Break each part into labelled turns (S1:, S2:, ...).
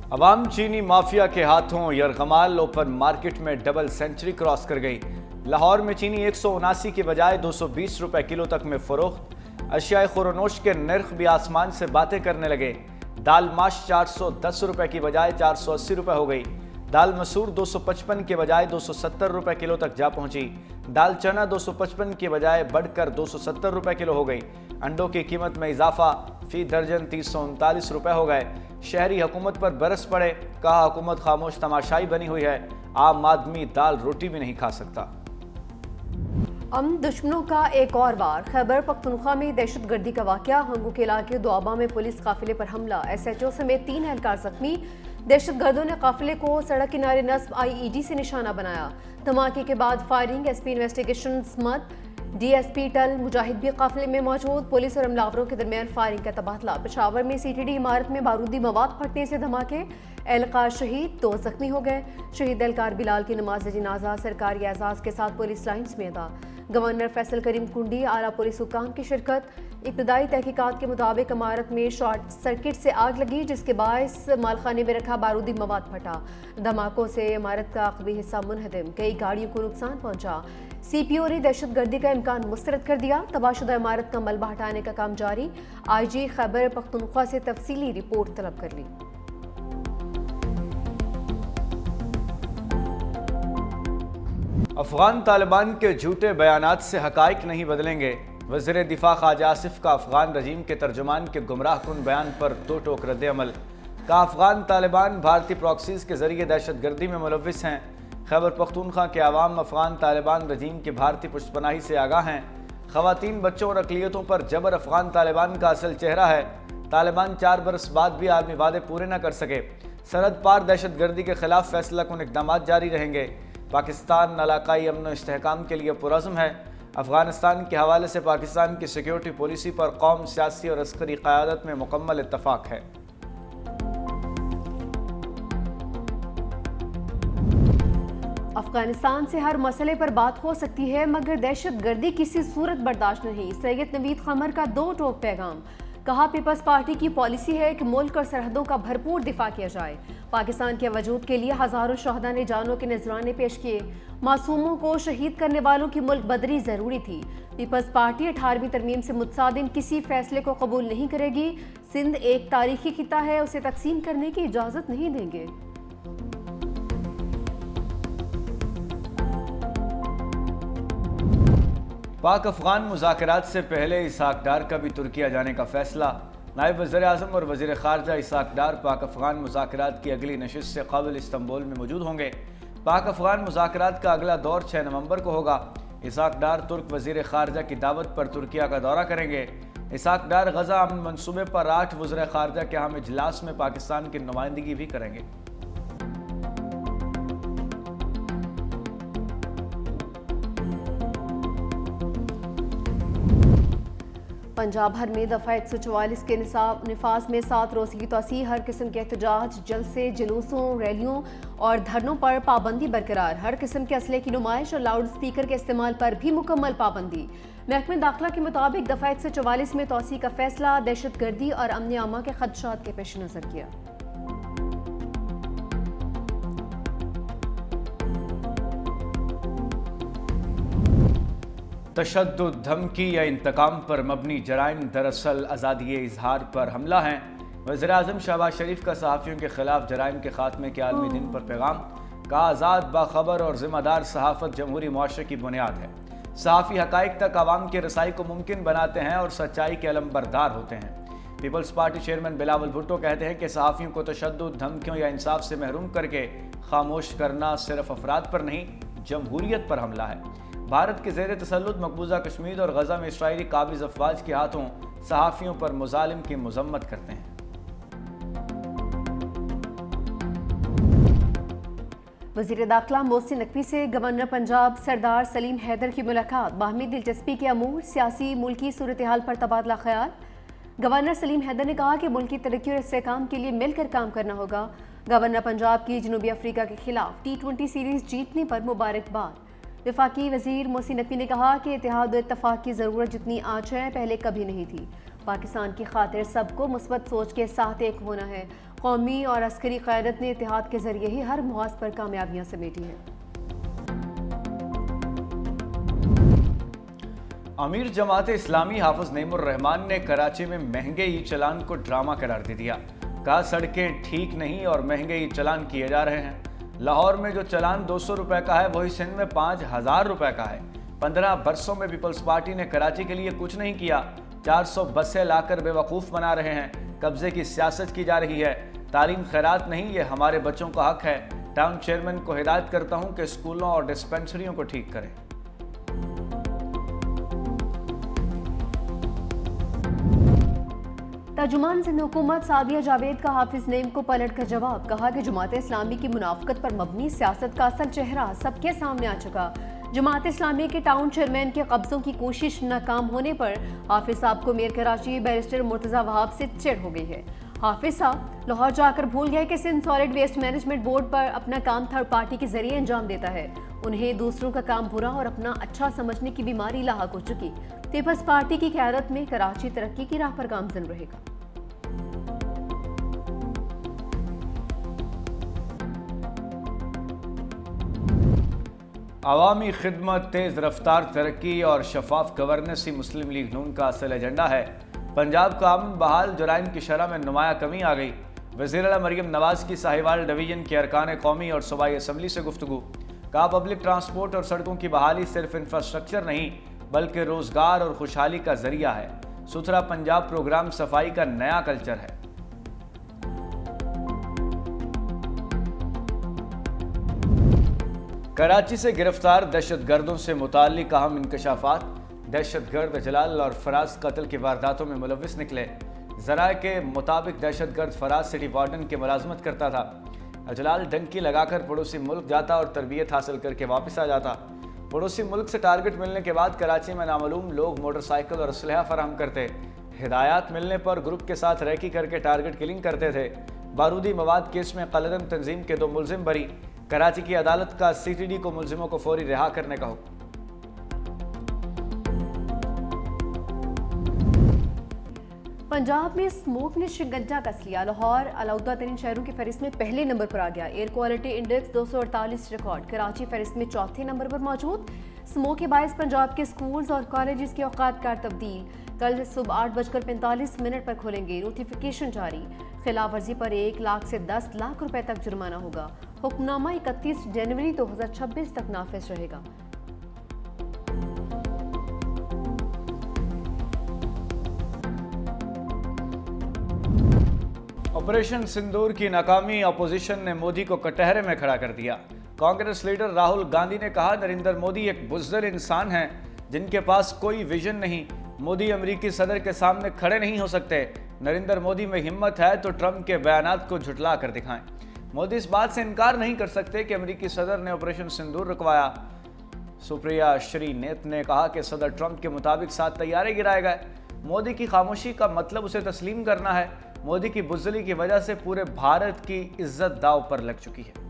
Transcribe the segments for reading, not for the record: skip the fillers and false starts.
S1: अवाम चीनी माफिया के हाथों यरगमाल ओपन मार्केट में डबल सेंचुरी क्रॉस कर गई। लाहौर में चीनी 179 के बजाय 220 रुपए किलो तक में फरोख्त। अशियाए खुरोनोश के नर्ख भी आसमान से बातें करने लगे। दाल माश 410 रुपए की बजाय 480 रुपए हो गई। दाल मसूर 255 के बजाय 270 रुपए किलो तक जा पहुंची। दाल चना 255 के बजाय बढ़कर 270 रुपए किलो हो गई। अंडों की कीमत में इजाफा, फी दर्जन 339 रुपए हो गए। शहरी हुकूमत पर बरस पड़े, कहा हुकूमत खामोश तमाशाई बनी हुई है, आम आदमी दाल रोटी भी नहीं खा सकता।
S2: दुश्मनों का एक और वार। खैबर पख्तूनख्वा में दहशतगर्दी का वाकया। हंगू के इलाके दोआबा में पुलिस काफिले पर हमला, SHO समेत 3 एहलकार जख्मी। दहशतगर्दों ने काफिले को सड़क किनारे नस्ब IED से निशाना बनाया। धमाके के बाद फायरिंग। SP इन्वेस्टिगेशन मद DSP टल मुजाहिद भी काफिले में मौजूद। पुलिस और हमलावरों के दरमियान फायरिंग का तबादला। पेशावर में CTD इमारत में बारूदी मवाद फटने से धमाके, एहलकार शहीद, 2 जख्मी हो गए। शहीद एहलकार बिलाल की नमाज जनाजा सरकारी एजाज के साथ पुलिस लाइन्स में अदा। गवर्नर फैसल करीम कुंडी, आला पुलिस हुकाम की शिरकत। इब्तदाई तहकीकात के मुताबिक इमारत में शॉर्ट सर्किट से आग लगी, जिसके बायस मालखाने में रखा बारूदी मवाद फटा। धमाकों से इमारत का अक़बी हिस्सा मुनहदम, कई गाड़ियों को नुकसान पहुंचा। CPO ने दहशतगर्दी का इम्कान मुस्तरद कर दिया। तबाहशुदा इमारत का मलबा हटाने का काम जारी। IG खैबर पख्तूनख्वा से तफसीली रिपोर्ट तलब कर ली।
S1: अफगान तालिबान के झूठे बयानात से हकाइक नहीं बदलेंगे। वज़ीर दिफा ख्वाजा आसिफ का अफगान रजीम के तर्जुमान के गुमराहकुन बयान पर दो टोक रद्द-ए-अमल। का अफगान तालिबान भारतीय प्रॉक्सीज के जरिए दहशतगर्दी में मुलव्विस हैं। खैबर पख्तूनख्वा के अवाम अफगान तालिबान रजीम की भारतीय पुष्पनाही से आगाह हैं। ख़वातीन, बच्चों और अक़लियतों पर जबर अफगान तालिबान का असल चेहरा है। तालिबान 4 बरस बाद भी आलमी वादे पूरे न कर सके। सरहद पार दहशतगर्दी के खिलाफ फैसला कुन इक़दामात जारी रहेंगे। पाकिस्तान इलाकाई अमन व इस्तेहकाम के लिए पुरज़्म है। अफगानिस्तान के हवाले से पाकिस्तान की सिक्योरिटी पॉलिसी पर कौम, सियासी और अस्करी क़यादत में मुकम्मल इत्तफ़ाक़ है।
S2: अफगानिस्तान से हर मसले पर बात हो सकती है, मगर दहशतगर्दी किसी सूरत बर्दाश्त नहीं। सैयद नवीद क़मर का 2 टोक पैगाम। कहा, पीपल्स पार्टी की पॉलिसी है कि मुल्क और सरहदों का भरपूर दिफा किया जाए। पाकिस्तान के वजूद के लिए हज़ारों शहदा ने जानों के नजराने पेश किए। मासूमों को शहीद करने वालों की मुल्क बदरी ज़रूरी थी। पीपल्स पार्टी 18वीं तरमीम से मुतसादिम किसी फैसले को कबूल नहीं करेगी। सिंध एक तारीखी खिता है, उसे तकसीम करने की इजाज़त नहीं देंगे।
S1: पाक अफगान मुज़ाकरात से पहले इसहाक डार का भी तुर्किया जाने का फैसला। नायब वज़ीर आज़म और वज़ीर ख़ारजा इसहाक डार पाक अफगान मुज़ाकरात की अगली नशिस्त से क़ब्ल इस्तंबुल में मौजूद होंगे। पाक अफगान मुज़ाकरात का अगला दौर 6 नवंबर को होगा। इसहाक डार तुर्क वज़ीर ख़ारजा की दावत पर तुर्किया का दौरा करेंगे। इसहाक डार गज़ा अमन मनसूबे पर 8 वज़ीर ख़ारजा के अहम इजलास में पाकिस्तान की नुमाइंदगी भी करेंगे।
S2: पंजाब भर में दफ़ा 144 के निफाज में 7 रोज़ की तोसी। हर किस्म के एहतजाज, जलसे, जुलूसों, रैलियों और धरनों पर पाबंदी बरकरार। हर किस्म के असले की नुमाइश और लाउड स्पीकर के इस्तेमाल पर भी मुकम्मल पाबंदी। महकमे दाखिला के मुताबिक दफ़ा 144 में तोसी का फैसला दहशतगर्दी और अमन आमा के खदशात के पेश नज़र किया।
S1: तशद्दुद, धमकी या इंतकाम पर मबनी जराइम दरअसल आज़ादी इजहार पर हमला हैं। वज़ीर आज़म शहबाज शरीफ का सहाफ़ियों के खिलाफ जराइम के खात्मे के आलमी दिन पर पैगाम। का आज़ाद, बाखबर और ज़िम्मेदार सहाफ़त जमहूरी मुआशरे की बुनियाद है। सहाफ़ी हक़ाइक़ तक आवाम की रसाई को मुमकिन बनाते हैं और सच्चाई के अलमबरदार होते हैं। Peoples Party chairman Bilawal Bhutto कहते हैं कि सहाफ़ियों को तशद्दुद, धमकियों या इंसाफ से महरूम करके खामोश करना सिर्फ अफराद पर नहीं, जमहूरियत पर हमला है। भारत के ज़ेर तसल्लुत मकबूजा कश्मीर और गज़ा में इसराइली काबिज़ अफवाज के हाथों सहाफ़ियों पर मुज़ालिम की मज़म्मत करते हैं।
S2: वज़ीर दाखिला मोहसिन नकवी से गवर्नर पंजाब सरदार सलीम हैदर की मुलाकात। बाहमी दिलचस्पी के अमूर, सियासी मुल्की सूरत हाल पर तबादला ख्याल। गवर्नर सलीम हैदर ने कहा कि मुल्क की तरक्की और इस्तेहकाम के लिए मिलकर काम करना होगा। गवर्नर पंजाब की जनूबी अफ्रीका के खिलाफ T20 सीरीज़ जीतने पर मुबारकबाद। वफाकी वज़ीर मोहसिन नकवी ने कहा कि इत्तेहाद और इत्तफ़ाक़ की ज़रूरत जितनी आज है, पहले कभी नहीं थी। पाकिस्तान की खातिर सबको मुस्बत सोच के साथ एक होना है। कौमी और अस्करी क़यादत ने इत्तेहाद के जरिए ही हर मुहाज पर कामयाबियां समेटी हैं।
S1: अमीर जमात इस्लामी हाफिज नईमुर रहमान ने कराची में महंगे ई चलान को ड्रामा करार दे दिया। कहा सड़कें ठीक नहीं और महंगे ई चलान किए जा रहे हैं। लाहौर में जो चलान 200 रुपए का है वही सिंध में 5000 रुपए का है। 15 बरसों में पीपल्स पार्टी ने कराची के लिए कुछ नहीं किया। 400 बसें लाकर बेवकूफ़ बना रहे हैं। कब्जे की सियासत की जा रही है। तालीम खैरात नहीं, ये हमारे बच्चों का हक है। टाउन चेयरमैन को हिदायत करता हूँ कि स्कूलों और डिस्पेंसरियों को ठीक करें।
S2: तर्जुमान सिंध हुकूमत सादिया जावेद का हाफिज नईम को पलट कर जवाब। कहा कि जमात इस्लामी की मुनाफकत पर मबनी सियासत का असल चेहरा सबके सामने आ चुका। जमात इस्लामी के टाउन चेयरमैन के कब्जों की कोशिश नाकाम होने पर हाफिज साहब को मेयर कराची बैरिस्टर मुर्तजा वहाब से चिढ़ हो गई है। हाफिज साहब लाहौर जाकर भूल गए कि Sindh solid waste management board पर अपना काम थर्ड पार्टी के जरिए अंजाम देता है। उन्हें दूसरों का काम बुरा और अपना अच्छा समझने की बीमारी लाहक हो चुकी। पीपल्स पार्टी की क़यादत में कराची तरक्की की राह पर गामजन रहेगा।
S1: अवामी खिदमत, तेज़ रफ्तार तरक्की और शफाफ गवर्नेंस ही मुस्लिम लीग नून का असल एजेंडा है। पंजाब का अमन बहाल, जराइम की शरह में नुमाया कमी आ गई। वज़ीर आला मरियम नवाज की साहिवाल डिवीजन के अरकान कौमी और सूबाई असम्बली से गुफ्तगू। कहा पब्लिक ट्रांसपोर्ट और सड़कों की बहाली सिर्फ इंफ्रास्ट्रक्चर नहीं बल्कि रोजगार और खुशहाली का जरिया है। सुथरा पंजाब प्रोग्राम सफाई का नया कल्चर है। कराची से गिरफ्तार दहशतगर्दों से मुताल्लिक अहम इंकशाफात। दहशतगर्द जलाल और फराज कत्ल की वारदातों में मुलविस निकले। ज़राए के मुताबिक दहशतगर्द फराज सिटी वार्डन की मुलाजमत करता था। जलाल डंकी लगाकर पड़ोसी मुल्क जाता और तरबियत हासिल करके वापस आ जाता। पड़ोसी मुल्क से टारगेट मिलने के बाद कराची में नामालूम लोग मोटरसाइकिल और असलहा फराहम करते। हिदायत मिलने पर ग्रुप के साथ रैकी करके टारगेट किलिंग करते थे। बारूदी मवाद केस में कलदम तंजीम के 2 मुलजिम बरी। कराची की अदालत का CTD को मुलजिमों को फौरी रिहा करने का हुक्म।
S2: पंजाब में स्मोक ने शिकंजा कस लिया। लाहौर अलौदा तरीन शहरों की फहरिस्त में पहले नंबर पर आ गया। Air quality index 248 record. Karachi फहरिस्त में चौथे नंबर पर मौजूद। स्मोक के बायस पंजाब के स्कूल्स और कॉलेजेस के औकात कार तब्दील। कल सुबह 8:45 पर खोलेंगे। नोटिफिकेशन जारी। खिलाफ वर्जी पर 1 लाख से 10 लाख रुपए तक जुर्माना होगा। हुक्मनामा 31 जनवरी 2026 तक नाफिज रहेगा।
S1: ऑपरेशन सिंदूर की नाकामी अपोजिशन ने मोदी को कटहरे में खड़ा कर दिया। कांग्रेस लीडर राहुल गांधी ने कहा नरेंद्र मोदी एक बुज़दिल इंसान हैं जिनके पास कोई विजन नहीं। मोदी अमेरिकी सदर के सामने खड़े नहीं हो सकते। नरेंद्र मोदी में हिम्मत है तो ट्रंप के बयानात को झुटला कर दिखाएं। मोदी इस बात से इनकार नहीं कर सकते कि अमेरिकी सदर ने ऑपरेशन सिंदूर रुकवाया। सुप्रिया श्रीनेत ने कहा कि सदर ट्रंप के मुताबिक 7 तैयारे गिराए गए। मोदी की खामोशी का मतलब उसे तस्लीम करना है। मोदी की बुज़दिली की वजह से पूरे भारत की इज्जत दांव पर लग चुकी है।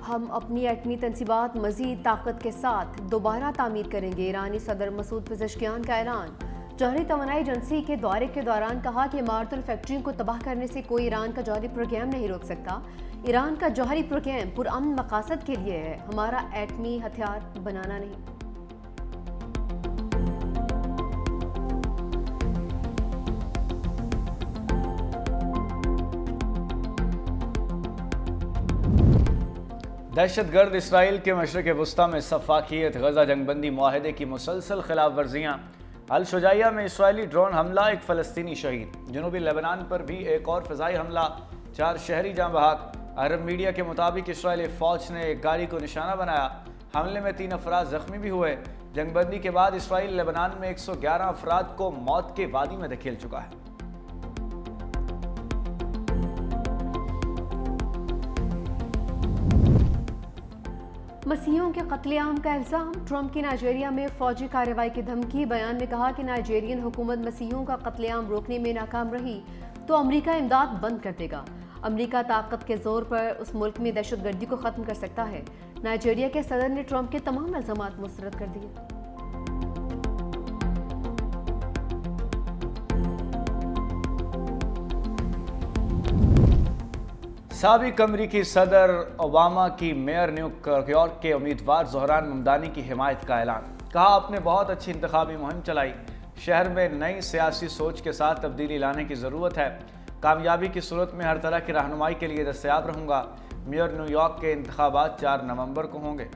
S2: हम अपनी एटमी तनसीबात मज़ीद ताकत के साथ दोबारा तामीर करेंगे। ईरानी सदर मसूद पेज़ेश्कियान का ऐलान। जौहरी तवानाई एजेंसी के दौरे के दौरान कहा कि इमारत और फैक्ट्रियों को तबाह करने से कोई ईरान का जौहरी प्रोग्राम नहीं रोक सकता। ईरान का जौहरी प्रोग्राम पुरअमन मकासद के लिए है, हमारा एटमी हथियार बनाना नहीं।
S1: दहशतगर्द इसराइल के मशरक़ वस्ता में सफ़ाकियत, गज़ा जंगबंदी मुआहदे की मुसलसल खिलाफ वर्जियाँ। अल शुजाइया में इसराइली ड्रोन हमला, 1 फ़लस्तीनी शहीद। जनूबी लेबनान पर भी एक और फ़िज़ाई हमला, 4 शहरी जाँ बहक। अरब मीडिया के मुताबिक इसराइली फ़ौज ने एक गाड़ी को निशाना बनाया। हमले में 3 अफराद ज़ख्मी भी हुए। जंगबंदी के बाद इसराइल लेबनान में 111 अफराद को मौत के वादी में धकेल चुका है।
S2: मसीहियों के कत्लेआम का इल्ज़ाम। ट्रंप की नाइजीरिया में फौजी कार्रवाई की धमकी। बयान में कहा कि नाइजीरियन हुकूमत मसीहियों का कत्लेआम रोकने में नाकाम रही तो अमेरिका इमदाद बंद कर देगा। अमेरिका ताकत के जोर पर उस मुल्क में दहशतगर्दी को ख़त्म कर सकता है। नाइजीरिया के सदर ने ट्रंप के तमाम इल्ज़ामात मुस्तरद कर दिए।
S1: साबिक अमरीकी सदर ओबामा की मेयर न्यूयॉर्क के उम्मीदवार ज़ोहरान ममदानी की हिमायत का ऐलान। कहा, आपने बहुत अच्छी इंतखाबी मुहिम चलाई। शहर में नई सियासी सोच के साथ तब्दीली लाने की ज़रूरत है। कामयाबी की सूरत में हर तरह की रहनुमाई के लिए दस्तयाब रहूँगा। मेयर न्यूयॉर्क के इंतखाबात 4 नवंबर को होंगे।